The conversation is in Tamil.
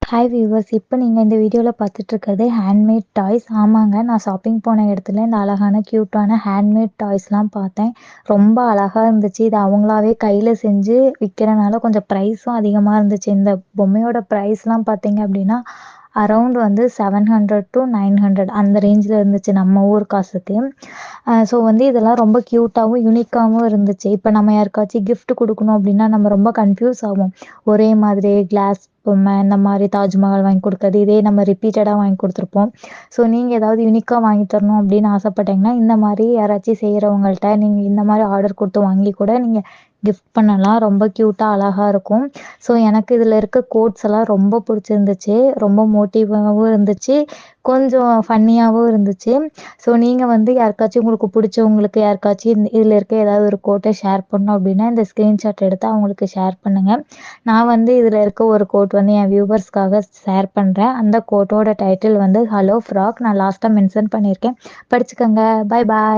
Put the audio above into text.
Hi viewers! இப்போ நீங்க இந்த வீடியோல பார்த்துட்டு இருக்கிறது ஹேண்ட்மேட் டாய்ஸ். ஆமாங்க, நான் ஷாப்பிங் போன இடத்துல இந்த அழகான கியூட்டான ஹேண்ட்மேட் டாய்ஸ்லாம் பார்த்தேன். ரொம்ப அழகா இருந்துச்சு. இது அவங்களாவே கையில செஞ்சு விக்கிறனால கொஞ்சம் ப்ரைஸும் அதிகமா இருந்துச்சு. இந்த பொம்மையோட ப்ரைஸ்லாம் பார்த்தீங்க அப்படின்னா, அரவுண்ட் வந்து 700 to 900 அந்த ரேஞ்சில இருந்துச்சு நம்ம ஊர் காசுக்கு. ஸோ வந்து இதெல்லாம் ரொம்ப க்யூட்டாவும், யூனிக்காவும் இருந்துச்சு. இப்போ நம்ம யாருக்காச்சும் கிஃப்ட் குடுக்கணும் அப்படின்னா, நம்ம ரொம்ப கன்ஃப்யூஸ் ஆவோம். ஒரே மாதிரி கிளாஸ் பொம்மை, இந்த மாரி தாஜ்மஹால் வாங்கி குடுக்குறது, இதே நம்ம ரிப்பீட்டடா வாங்கி குடுத்துருப்போம். ஸோ நீங்க ஏதாவது யூனிக்கா வாங்கி தரணும் அப்படின்னு ஆசைப்பட்டீங்கன்னா, இந்த மாரி யாராச்சும் செய்றவங்கள்ட்ட நீங்க இந்த மாரி ஆர்டர் குடுத்து வாங்கி கூட நீங்க கிஃப்ட் பண்ணலாம். ரொம்ப க்யூட்டா அழகா இருக்கும். ஸோ எனக்கு இதில இருக்க கோட்ஸ் எல்லாம் ரொம்ப புடிச்சிருந்துச்சு. ரொம்ப மோட்டிவாவும் இருந்துச்சு. கொஞ்சம் ஃபன்னியாவும் இருந்துச்சு. ஸோ நீங்க வந்து யாருக்காச்சும் உங்களுக்கு புடிச்சவங்களுக்கு யாருக்காச்சும் இதில இருக்க ஏதாவது ஒரு கோட்ட ஷேர் பண்ணணும் அப்படின்னா, இந்த ஸ்க்ரீன்ஷாட் எடுத்து அவங்களுக்கு ஷேர் பண்ணுங்க. நான் வந்து இதில இருக்க ஒரு கோட் வந்து என் வியூவர்ஸ்க்காக ஷேர் பண்றேன். அந்த கோட்டோட டைட்டில் வந்து ஹலோ ஃப்ராக். நான் லாஸ்ட்டா மென்ஷன் பண்ணியிருக்கேன். படிச்சுக்கங்க. பாய் பாய்.